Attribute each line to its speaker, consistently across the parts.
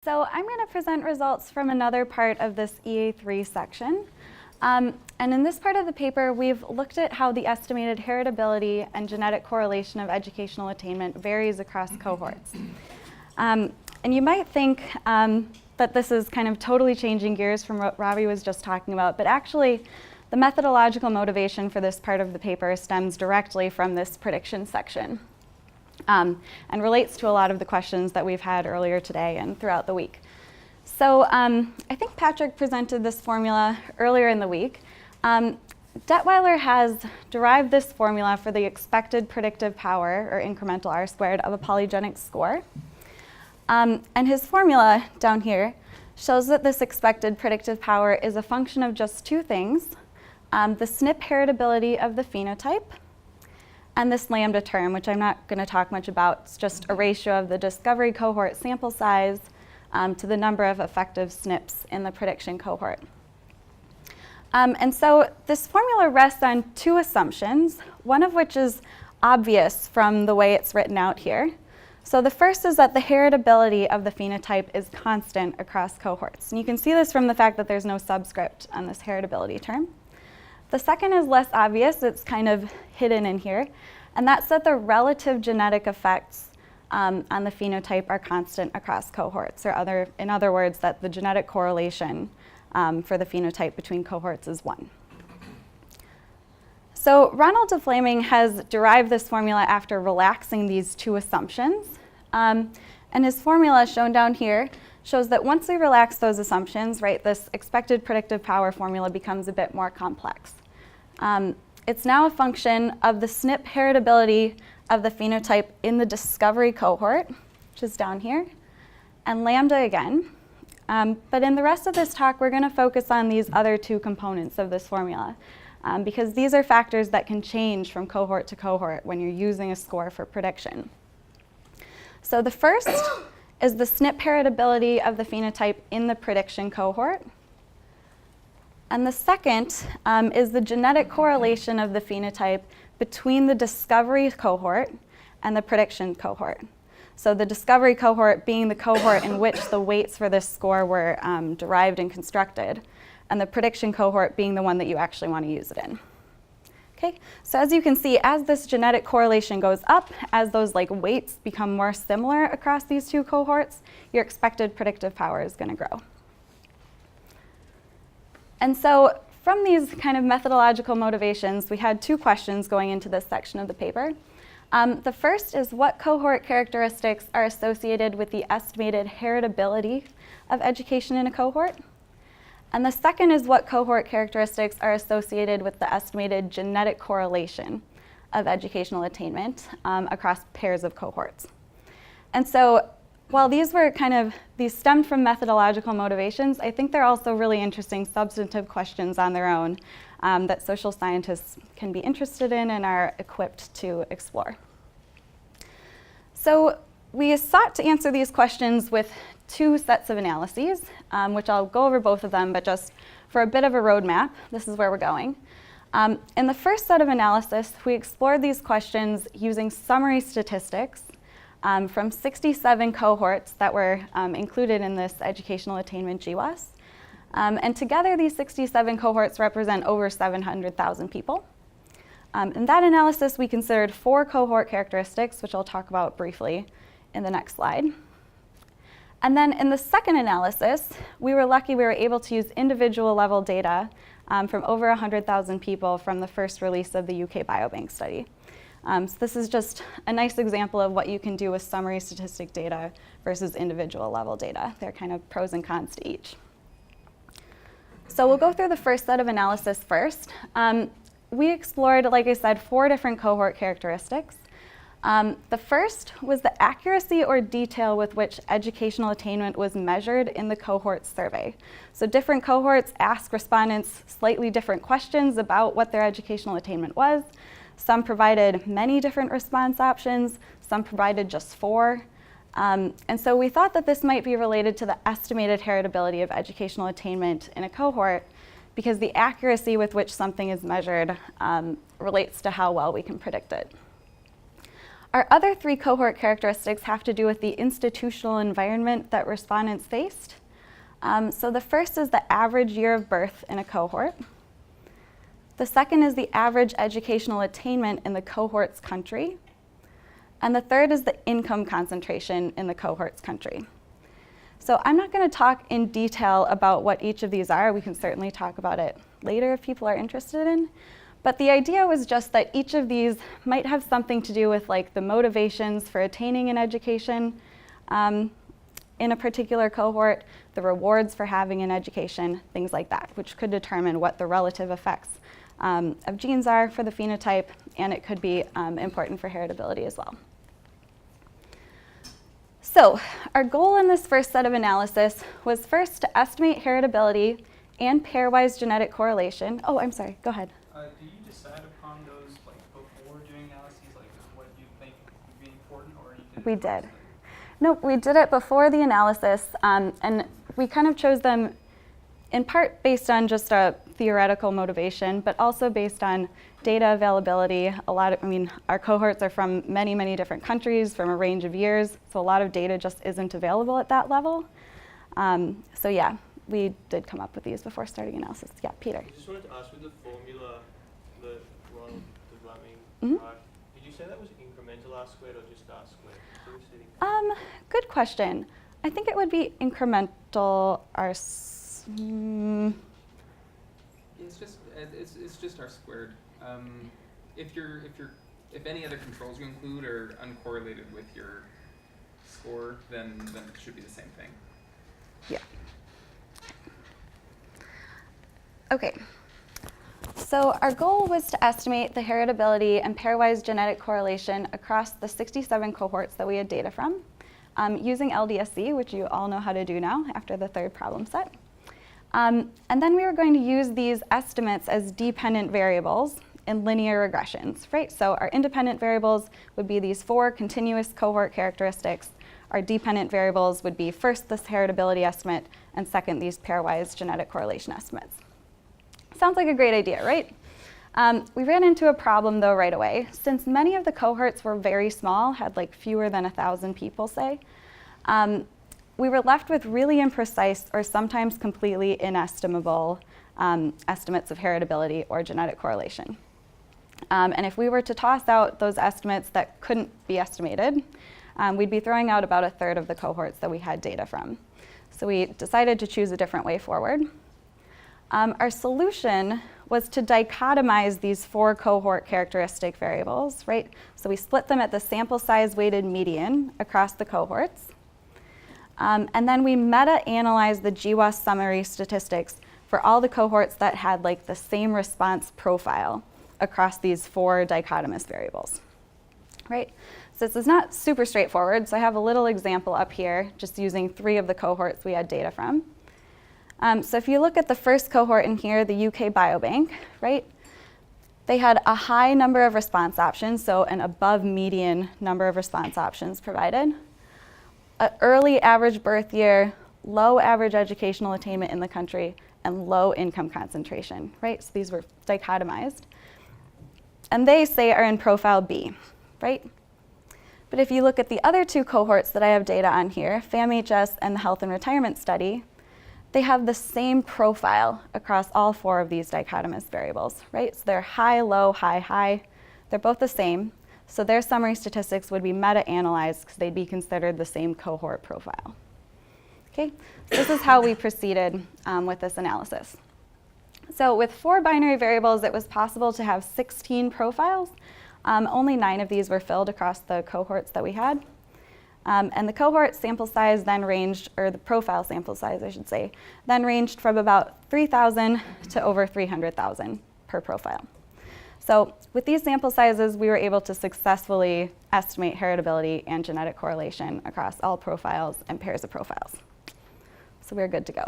Speaker 1: So I'm going to present results from another part of this EA3 section. And in this part of the paper, we've looked at how the estimated heritability and genetic correlation of educational attainment varies across cohorts. And you might think that this is kind of totally changing gears from what Ravi was just talking about, but actually the methodological motivation for this part of the paper stems directly from this prediction section. And relates to a lot of the questions that we've had earlier today and throughout the week. So I think Patrick presented this formula earlier in the week. Detweiler has derived this formula for the expected predictive power, or incremental R squared, of a polygenic score. And his formula down here shows that this expected predictive power is a function of just two things, the SNP heritability of the phenotype, and this lambda term, which I'm not going to talk much about. It's just a ratio of the discovery cohort sample size to the number of effective SNPs in the prediction cohort. And so this formula rests on two assumptions, one of which is obvious from the way it's written out here. So the first is that the heritability of the phenotype is constant across cohorts. And you can see this from the fact that there's no subscript on this heritability term. The second is less obvious, it's kind of hidden in here, and that's that the relative genetic effects on the phenotype are constant across cohorts, or in other words, that the genetic correlation for the phenotype between cohorts is 1. So Ronald de Vlaming has derived this formula after relaxing these two assumptions, and his formula shown down here shows that once we relax those assumptions, right, this expected predictive power formula becomes a bit more complex. It's now a function of the SNP heritability of the phenotype in the discovery cohort, which is down here, and lambda again. But in the rest of this talk, we're going to focus on these other two components of this formula, because these are factors that can change from cohort to cohort when you're using a score for prediction. So the first is the SNP heritability of the phenotype in the prediction cohort. And the second is the genetic correlation of the phenotype between the discovery cohort and the prediction cohort. So the discovery cohort being the cohort in which the weights for this score were derived and constructed, and the prediction cohort being the one that you actually want to use it in. Okay, so as you can see, as this genetic correlation goes up, as those weights become more similar across these two cohorts, your expected predictive power is going to grow. And so from these kind of methodological motivations, we had two questions going into this section of the paper. The first is what cohort characteristics are associated with the estimated heritability of education in a cohort? And the second is what cohort characteristics are associated with the estimated genetic correlation of educational attainment across pairs of cohorts. And so while these stemmed from methodological motivations, I think they're also really interesting substantive questions on their own that social scientists can be interested in and are equipped to explore. So we sought to answer these questions with two sets of analyses, which I'll go over both of them, but just for a bit of a roadmap, this is where we're going. In the first set of analysis, we explored these questions using summary statistics from 67 cohorts that were included in this educational attainment GWAS. And together, these 67 cohorts represent over 700,000 people. In that analysis, we considered 4 cohort characteristics, which I'll talk about briefly in the next slide. And then in the second analysis, we were lucky we were able to use individual level data from over 100,000 people from the first release of the UK Biobank study. So this is just a nice example of what you can do with summary statistic data versus individual level data. There are kind of pros and cons to each. So we'll go through the first set of analysis first. We explored, like I said, 4 different cohort characteristics. The first was the accuracy or detail with which educational attainment was measured in the cohort survey. So different cohorts asked respondents slightly different questions about what their educational attainment was. Some provided many different response options, some provided just 4. And so we thought that this might be related to the estimated heritability of educational attainment in a cohort, because the accuracy with which something is measured relates to how well we can predict it. Our other 3 cohort characteristics have to do with the institutional environment that respondents faced. So the first is the average year of birth in a cohort. The second is the average educational attainment in the cohort's country. And the third is the income concentration in the cohort's country. So I'm not going to talk in detail about what each of these are. We can certainly talk about it later if people are interested in. But the idea was just that each of these might have something to do with like the motivations for attaining an education in a particular cohort, the rewards for having an education, things like that, which could determine what the relative effects of genes are for the phenotype, and it could be important for heritability as well. So our goal in this first set of analysis was first to estimate heritability and pairwise genetic correlation. Oh, I'm sorry, go ahead.
Speaker 2: Do you decide upon those like before doing analyses, like what you think would be important, or you did?
Speaker 1: We did. No, we did it before the analysis, and we kind of chose them in part based on just a theoretical motivation, but also based on data availability. Our cohorts are from many, many different countries, from a range of years, so a lot of data just isn't available at that level. So yeah, we did come up with these before starting analysis. Yeah, Peter.
Speaker 3: I just wanted to ask, with the formula, the Ronald Debrumming, did you say that was incremental R squared or just R squared?
Speaker 1: Good question. I think it would be incremental R.
Speaker 4: It's just R squared. If any other controls you include are uncorrelated with your score, then it should be the same thing.
Speaker 1: Yeah. Okay. So our goal was to estimate the heritability and pairwise genetic correlation across the 67 cohorts that we had data from, using LDSC, which you all know how to do now after the third problem set. And then we were going to use these estimates as dependent variables in linear regressions, right? So our independent variables would be these 4 continuous cohort characteristics. Our dependent variables would be first this heritability estimate, and second these pairwise genetic correlation estimates. Sounds like a great idea, right? We ran into a problem though right away. Since many of the cohorts were very small, had like fewer than 1,000 people, say, we were left with really imprecise or sometimes completely inestimable estimates of heritability or genetic correlation. And if we were to toss out those estimates that couldn't be estimated, we'd be throwing out about 1/3 of the cohorts that we had data from. So we decided to choose a different way forward. Our solution was to dichotomize these 4 cohort characteristic variables, right? So we split them at the sample size weighted median across the cohorts. And then we meta-analyzed the GWAS summary statistics for all the cohorts that had like the same response profile across these 4 dichotomous variables, right? So this is not super straightforward, so I have a little example up here just using 3 of the cohorts we had data from. So if you look at the first cohort in here, the UK Biobank, right? They had a high number of response options, so an above median number of response options provided. An early average birth year, low average educational attainment in the country, and low income concentration, right? So these were dichotomized. And they say are in profile B, right? But if you look at the other 2 cohorts that I have data on here, FAMHS and the Health and Retirement Study, they have the same profile across all 4 of these dichotomous variables, right? So they're high, low, high, high. They're both the same. So their summary statistics would be meta-analyzed because they'd be considered the same cohort profile. Okay, so this is how we proceeded with this analysis. So with 4 binary variables, it was possible to have 16 profiles. Only 9 of these were filled across the cohorts that we had. And the cohort sample size then ranged, or the profile sample size, I should say, then ranged from about 3,000 to over 300,000 per profile. So with these sample sizes, we were able to successfully estimate heritability and genetic correlation across all profiles and pairs of profiles. So we're good to go.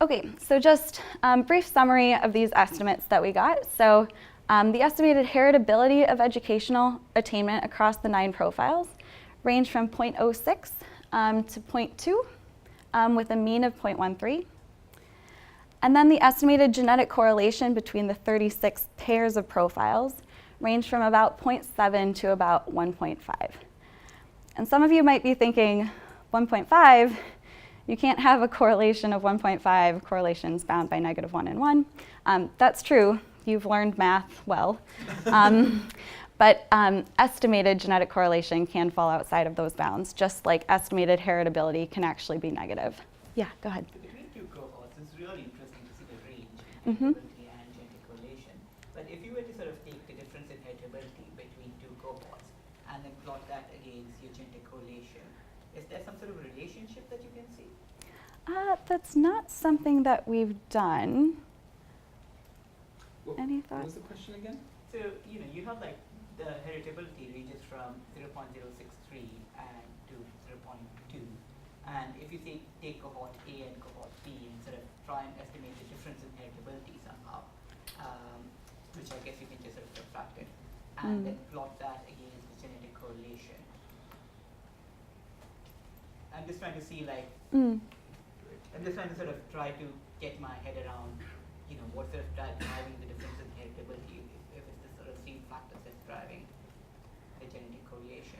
Speaker 1: Okay, so just brief summary of these estimates that we got. So the estimated heritability of educational attainment across the 9 profiles range from 0.06 to 0.2 with a mean of 0.13. And then the estimated genetic correlation between the 36 pairs of profiles range from about 0.7 to about 1.5. And some of you might be thinking, 1.5, you can't have a correlation of 1.5, correlations bound by -1 and 1. That's true, you've learned math well. But estimated genetic correlation can fall outside of those bounds, just like estimated heritability can actually be negative. Yeah, go ahead.
Speaker 5: Between two cohorts, it's really interesting to see the range
Speaker 1: Mhm.
Speaker 5: in heritability and genetic correlation. But if you were to sort of take the difference in heritability between two cohorts and then plot that against your genetic correlation, is there some sort of relationship that you can see?
Speaker 1: That's not something that we've done.
Speaker 4: What,
Speaker 1: Any
Speaker 4: what
Speaker 1: thoughts?
Speaker 4: was the question again?
Speaker 5: So, you have like the heritability ranges from 0.063 and to 0.2. And if you say take cohort A and cohort B and sort of try and estimate the difference in heritability somehow, which I guess you can just sort of subtract it, and then plot that against the genetic correlation. I'm just trying to see like, I'm just trying to sort of try to get my head around, what's sort of driving the difference in heritability, if it's the sort of same factors that's driving the genetic correlation.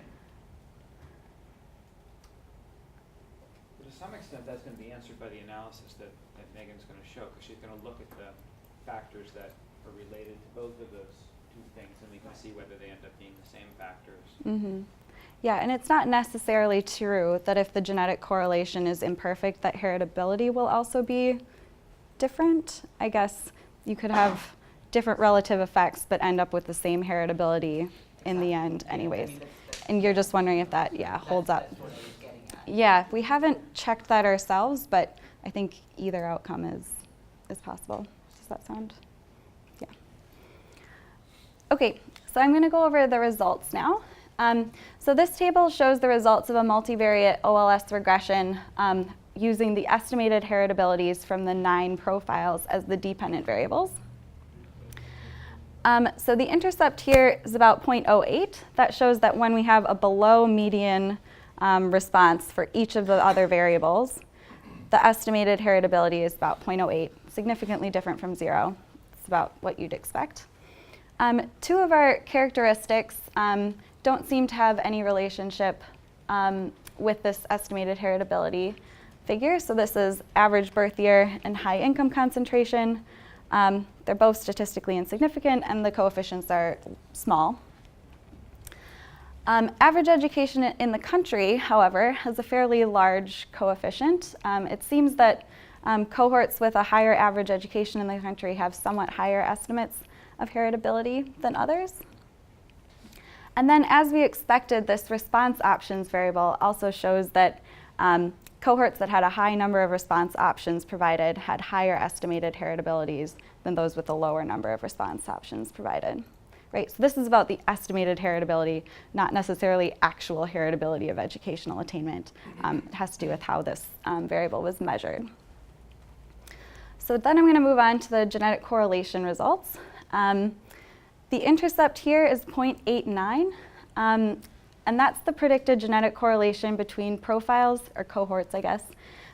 Speaker 6: To some extent, that's going to be answered by the analysis that Megan's going to show, because she's going to look at the factors that are related to both of those two things, and we can see whether they end up being the same factors.
Speaker 1: Mm-hmm. Yeah, and it's not necessarily true that if the genetic correlation is imperfect, that heritability will also be different. I guess you could have different relative effects, but end up with the same heritability in the end anyways. And you're just wondering if that, holds up.
Speaker 5: That's what I was getting at.
Speaker 1: Yeah, we haven't checked that ourselves, but I think either outcome is possible. Does that sound? Yeah. Okay, so I'm going to go over the results now. So this table shows the results of a multivariate OLS regression using the estimated heritabilities from the 9 profiles as the dependent variables. So the intercept here is about 0.08. That shows that when we have a below median response for each of the other variables, the estimated heritability is about 0.08, significantly different from 0. It's about what you'd expect. 2 of our characteristics don't seem to have any relationship with this estimated heritability figure. So this is average birth year and high income concentration. They're both statistically insignificant, and the coefficients are small. Average education in the country, however, has a fairly large coefficient. It seems that cohorts with a higher average education in the country have somewhat higher estimates of heritability than others. And then, as we expected, this response options variable also shows that cohorts that had a high number of response options provided had higher estimated heritabilities than those with a lower number of response options provided. Right, so this is about the estimated heritability, not necessarily actual heritability of educational attainment. It has to do with how this variable was measured. So then I'm going to move on to the genetic correlation results. The intercept here is 0.89, and that's the predicted genetic correlation between profiles, or cohorts, I guess,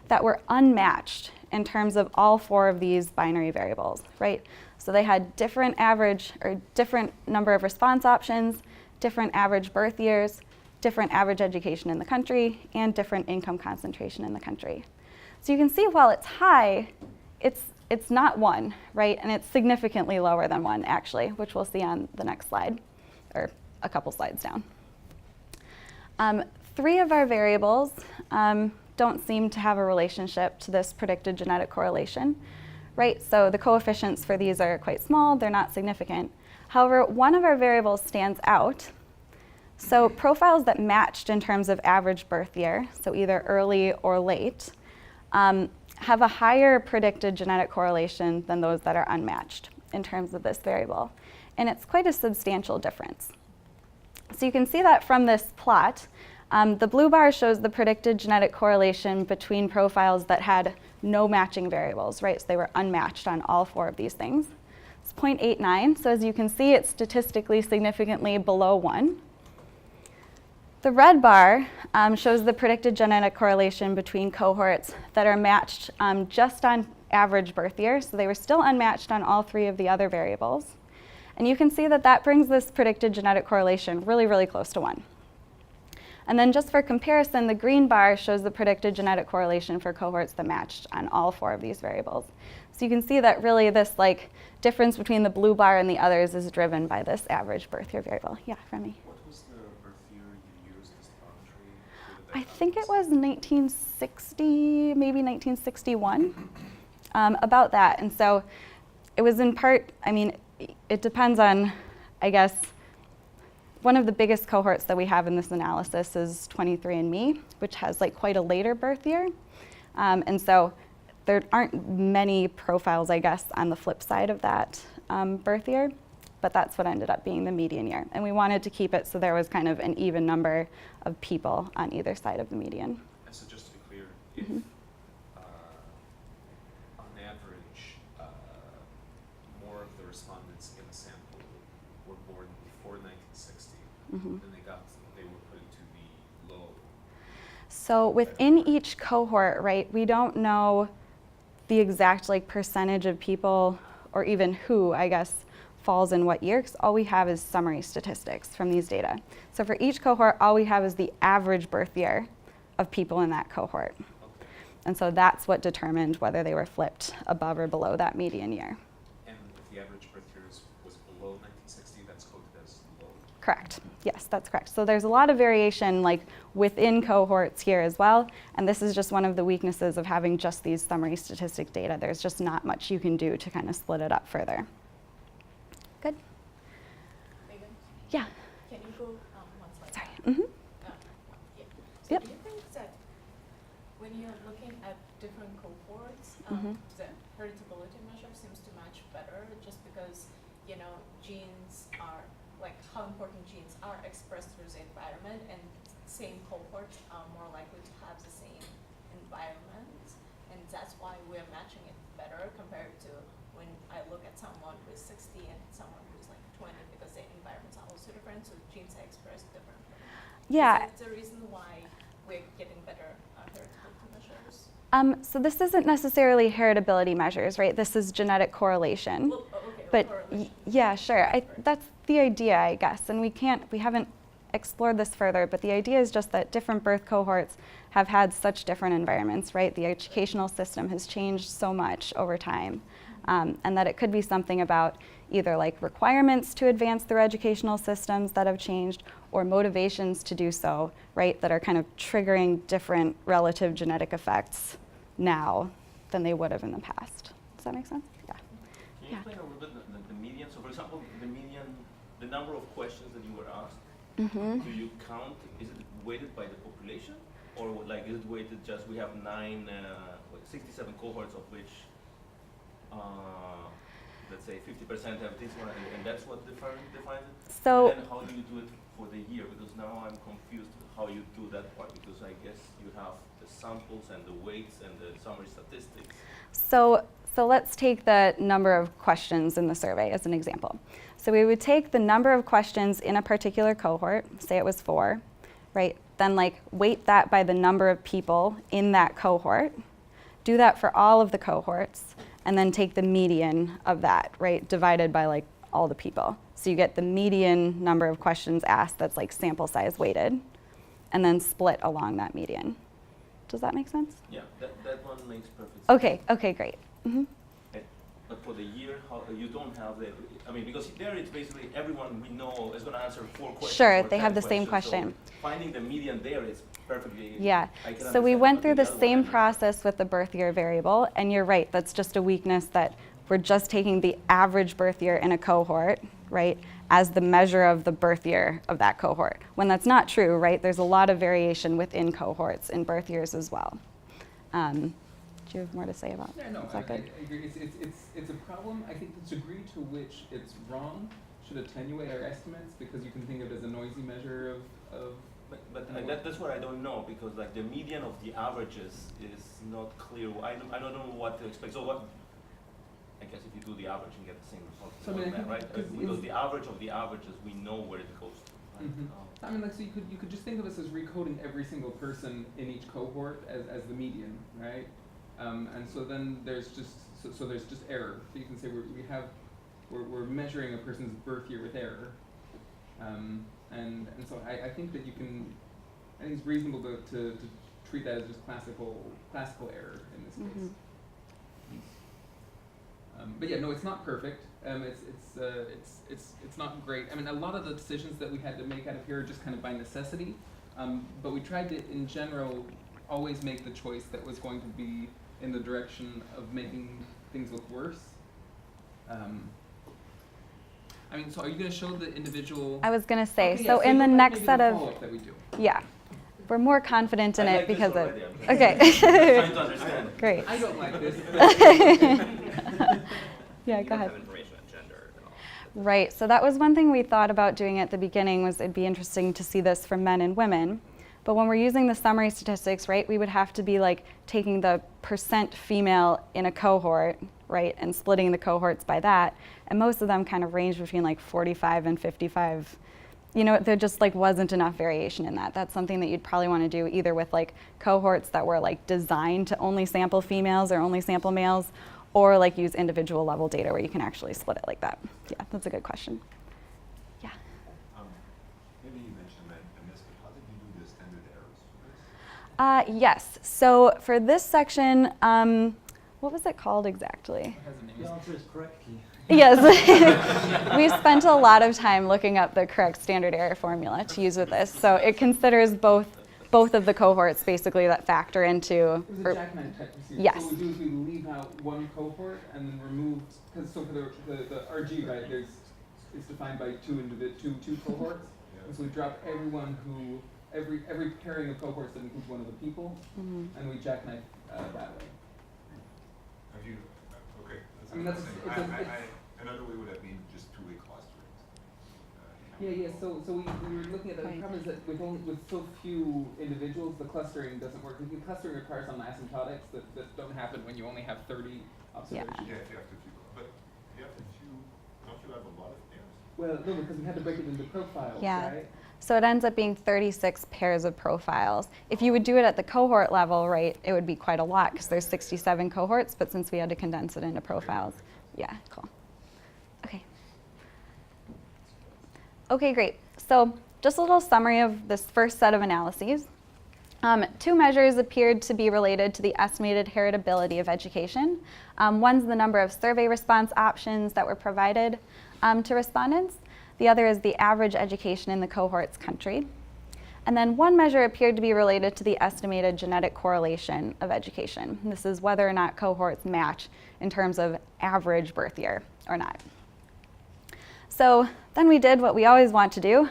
Speaker 1: that were unmatched in terms of all 4 of these binary variables, right? So they had different average, or different number of response options, different average birth years, different average education in the country, and different income concentration in the country. So you can see while it's high, it's not 1, right? And it's significantly lower than 1, actually, which we'll see on the next slide, or a couple slides down. 3 of our variables don't seem to have a relationship to this predicted genetic correlation, right? So the coefficients for these are quite small, they're not significant. However, 1 of our variables stands out. So profiles that matched in terms of average birth year, so either early or late, have a higher predicted genetic correlation than those that are unmatched in terms of this variable. And it's quite a substantial difference. So you can see that from this plot. The blue bar shows the predicted genetic correlation between profiles that had no matching variables, right? So they were unmatched on all 4 of these things. It's 0.89, so as you can see, it's statistically significantly below 1. The red bar shows the predicted genetic correlation between cohorts that are matched just on average birth year, so they were still unmatched on all 3 of the other variables. And you can see that that brings this predicted genetic correlation really, really close to 1. And then just for comparison, the green bar shows the predicted genetic correlation for cohorts that matched on all 4 of these variables. So you can see that really this like difference between the blue bar and the others is driven by this average birth year variable. Yeah, Remy.
Speaker 7: What was the birth year you used as the boundary for the
Speaker 1: I think it was 1960, maybe 1961, about that. And so it was in part, I mean, it depends on, I guess, one of the biggest cohorts that we have in this analysis is 23andMe, which has like quite a later birth year. And so there aren't many profiles, I guess, on the flip side of that birth year, but that's what ended up being the median year. And we wanted to keep it so there was kind of an even number of people on either side of the median.
Speaker 7: And so just to be clear, if on average more of the respondents in the sample were born before 1960, then they were put into the low.
Speaker 1: So within each cohort, right, we don't know the exact like percentage of people or even who, I guess, falls in what year, because all we have is summary statistics from these data. So for each cohort, all we have is the average birth year of people in that cohort.
Speaker 7: Okay.
Speaker 1: And so that's what determined whether they were flipped above or below that median year.
Speaker 7: And if the average birth year was below 1960, that's coded as low.
Speaker 1: Correct. Yes, that's correct. So there's a lot of variation like within cohorts here as well. And this is just one of the weaknesses of having just these summary statistic data. There's just not much you can do to kind of split it up further. Good?
Speaker 8: Megan,
Speaker 1: Yeah.
Speaker 8: can you go one slide
Speaker 1: Sorry.
Speaker 8: back?
Speaker 1: Mm-hmm.
Speaker 8: Yeah. So
Speaker 1: Yep.
Speaker 8: do you think that when you're looking at different cohorts, the heritability measure seems to match better just because, you know, genes are, like how important genes are expressed through the environment, and same cohorts are more likely to have the same environment, and that's why we're matching it better compared to when I look at someone who's 60 and someone who's like 20, because their environments are also different, so genes are expressed differently.
Speaker 1: Yeah.
Speaker 8: Is that the reason why we're getting better heritability measures?
Speaker 1: So this isn't necessarily heritability measures, right? This is genetic correlation.
Speaker 8: Well, okay,
Speaker 1: But
Speaker 8: correlation.
Speaker 1: yeah, sure.
Speaker 8: Right.
Speaker 1: That's the idea, I guess. And we haven't explored this further, but the idea is just that different birth cohorts have had such different environments, right? The educational system has changed so much over time. And that it could be something about either like requirements to advance through educational systems that have changed, or motivations to do so, right? That are kind of triggering different relative genetic effects now than they would have in the past. Does that make sense? Yeah.
Speaker 9: Can you
Speaker 1: Yeah.
Speaker 9: explain a little bit the median? So for example, the median, the number of questions that you were asked, do you count, is it weighted by the population? Or like, is it weighted just, we have 67 cohorts of which, let's say 50% have this one, and that's what defines it?
Speaker 1: So
Speaker 9: And then how do you do it for the year? Because now I'm confused how you do that part, because I guess you have the samples and the weights and the summary statistics.
Speaker 1: So let's take the number of questions in the survey as an example. So we would take the number of questions in a particular cohort, say it was 4, right? Then like weight that by the number of people in that cohort, do that for all of the cohorts, and then take the median of that, right? Divided by like all the people. So you get the median number of questions asked that's like sample size weighted, and then split along that median. Does that make sense?
Speaker 9: Yeah, that one makes perfect sense.
Speaker 1: Okay, great.
Speaker 9: But for the year, how you don't have the, I mean, because there it's basically everyone we know is going to answer 4 questions.
Speaker 1: Sure,
Speaker 9: or
Speaker 1: they
Speaker 9: 10
Speaker 1: have the same
Speaker 9: questions,
Speaker 1: question.
Speaker 9: So finding the median there is perfectly.
Speaker 1: Yeah,
Speaker 9: I can
Speaker 1: so we
Speaker 9: understand,
Speaker 1: went
Speaker 9: but
Speaker 1: through
Speaker 9: the
Speaker 1: the
Speaker 9: other one
Speaker 1: same
Speaker 9: I missed.
Speaker 1: process with the birth year variable, and you're right, that's just a weakness that we're just taking the average birth year in a cohort, right, as the measure of the birth year of that cohort. When that's not true, right, there's a lot of variation within cohorts in birth years as well. Do you have more to say about
Speaker 4: Yeah, no,
Speaker 1: is that
Speaker 4: I
Speaker 1: good?
Speaker 4: agree. It's a problem. I think the degree to which it's wrong should attenuate our estimates, because you can think of it as a noisy measure of
Speaker 9: But that's what I don't know, because like the median of the averages is not clear. I don't know what to expect. So what? I guess if you do the average and get the same result,
Speaker 4: So, I mean, I think
Speaker 9: right? Because the average of the averages, we know where it goes to. Right?
Speaker 4: I mean, like, so you could just think of us as recoding every single person in each cohort as the median, right? And so then there's just there's just error. So you can say we have we're measuring a person's birth year with error. And so I think that I think it's reasonable to treat that as just classical error in this case. But yeah, no, it's not perfect. It's not great. I mean, a lot of the decisions that we had to make out of here are just kind of by necessity. But we tried to, in general, always make the choice that was going to be in the direction of making things look worse. I mean, so are you going to show the individual?
Speaker 1: I was going to say,
Speaker 4: Okay,
Speaker 1: so
Speaker 4: yeah,
Speaker 1: in the
Speaker 4: go back
Speaker 1: next
Speaker 4: maybe
Speaker 1: set
Speaker 4: the
Speaker 1: of,
Speaker 4: follow-up that we do.
Speaker 1: yeah, we're more confident in
Speaker 9: I
Speaker 1: it
Speaker 9: like this
Speaker 1: because of,
Speaker 9: already, I'm trying
Speaker 1: okay.
Speaker 9: to understand.
Speaker 1: Great.
Speaker 4: I don't like this.
Speaker 1: Yeah, go ahead.
Speaker 7: Have information on gender at all.
Speaker 1: Right, so that was one thing we thought about doing at the beginning, was it'd be interesting to see this for men and women. But when we're using the summary statistics, right, we would have to be like taking the % female in a cohort, right, and splitting the cohorts by that. And most of them kind of range between like 45 and 55. You know, there just like wasn't enough variation in that. That's something that you'd probably want to do either with like cohorts that were like designed to only sample females or only sample males, or like use individual level data where you can actually split it like that. Yeah, that's a good question. Yeah.
Speaker 10: Maybe you mentioned that I missed, but how did you do the standard errors for this?
Speaker 1: Yes, so for this section, what was it called exactly?
Speaker 2: The answer is correctly.
Speaker 1: Yes, we spent a lot of time looking up the correct standard error formula to use with this. So it considers both of the cohorts basically that factor into.
Speaker 4: It was a jackknife type procedure.
Speaker 1: Yes.
Speaker 4: So what we do is we leave out one cohort and then remove, because so for the RG, right, it's defined by two cohorts.
Speaker 10: Yeah.
Speaker 4: And so we drop every pairing of cohorts that includes one of the people, and we jackknife that way.
Speaker 10: Have you, okay, that's
Speaker 4: I mean, that's-
Speaker 10: interesting.
Speaker 4: it's
Speaker 10: Another way would have been just two-way clusterings.
Speaker 4: Yeah. So we were looking at that. The
Speaker 1: Right.
Speaker 4: problem is that with so few individuals, the clustering doesn't work. The clustering requires some asymptotics that don't happen when you only have 30 observations.
Speaker 10: Yeah, if you have too few, but you have don't you have a lot of pairs?
Speaker 4: Well, no, because we had to break it into profiles,
Speaker 1: Yeah.
Speaker 4: right?
Speaker 1: So it ends up being 36 pairs of profiles. If you would do it at the cohort level, right, it would be quite a lot because there's 67 cohorts, but since we had to condense it into profiles, yeah, cool. Okay. Okay, great. So just a little summary of this first set of analyses. Two measures appeared to be related to the estimated heritability of education. One's the number of survey response options that were provided to respondents. The other is the average education in the cohort's country. And then one measure appeared to be related to the estimated genetic correlation of education. This is whether or not cohorts match in terms of average birth year or not. So then we did what we always want to do,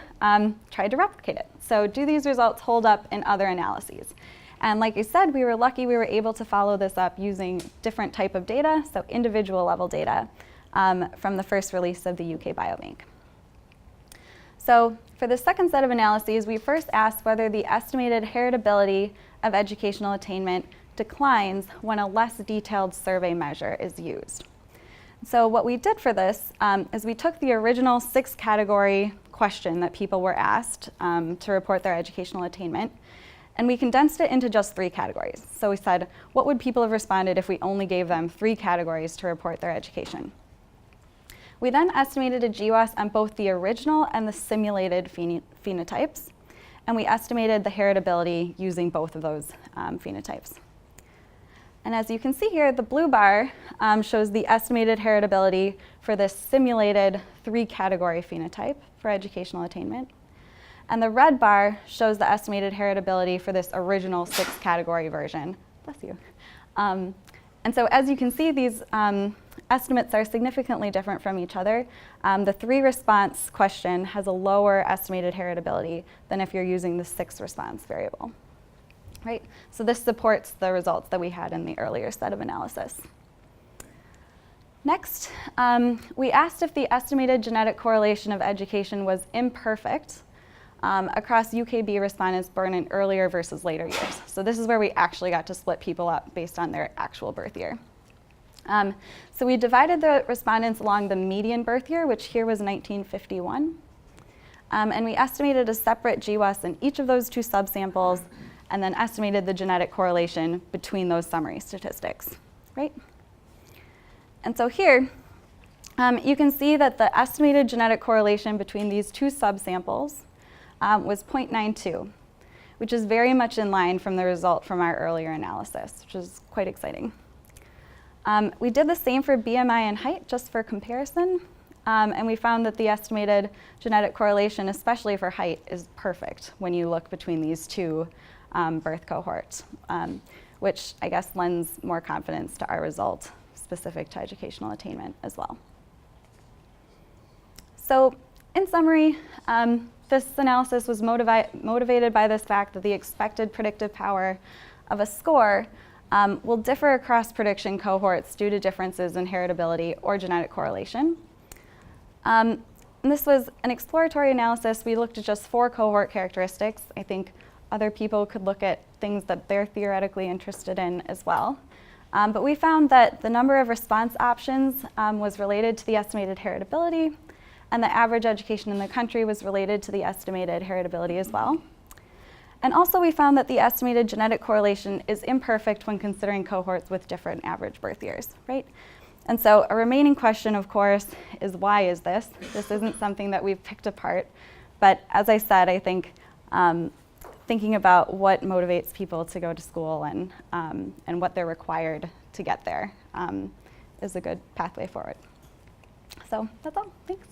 Speaker 1: tried to replicate it. So do these results hold up in other analyses? And like I said, we were lucky we were able to follow this up using different type of data, so individual level data from the first release of the UK Biobank. So for the second set of analyses, we first asked whether the estimated heritability of educational attainment declines when a less detailed survey measure is used. So what we did for this is we took the original 6-category question that people were asked to report their educational attainment, and we condensed it into just 3 categories. So we said, what would people have responded if we only gave them 3 categories to report their education? We then estimated a GWAS on both the original and the simulated phenotypes, and we estimated the heritability using both of those phenotypes. And as you can see here, the blue bar shows the estimated heritability for this simulated 3-category phenotype for educational attainment. And the red bar shows the estimated heritability for this original 6-category version. Bless you. And so as you can see, these estimates are significantly different from each other. The 3-response question has a lower estimated heritability than if you're using the 6-response variable. Right? So this supports the results that we had in the earlier set of analysis. Next, we asked if the estimated genetic correlation of education was imperfect across UKB respondents born in earlier versus later years. So this is where we actually got to split people up based on their actual birth year. So we divided the respondents along the median birth year, which here was 1951. And we estimated a separate GWAS in each of those 2 subsamples, and then estimated the genetic correlation between those summary statistics, right? And so here, you can see that the estimated genetic correlation between these two subsamples was 0.92, which is very much in line from the result from our earlier analysis, which is quite exciting. We did the same for BMI and height, just for comparison, and we found that the estimated genetic correlation, especially for height, is perfect when you look between these two birth cohorts, which I guess lends more confidence to our result specific to educational attainment as well. So in summary, this analysis was motivated by this fact that the expected predictive power of a score will differ across prediction cohorts due to differences in heritability or genetic correlation. And this was an exploratory analysis. We looked at just 4 cohort characteristics. I think other people could look at things that they're theoretically interested in as well. But we found that the number of response options was related to the estimated heritability, and the average education in the country was related to the estimated heritability as well. And also we found that the estimated genetic correlation is imperfect when considering cohorts with different average birth years, right? And so a remaining question, of course, is why is this? This isn't something that we've picked apart, but as I said, I think thinking about what motivates people to go to school and what they're required to get there is a good pathway forward. So that's all, thanks.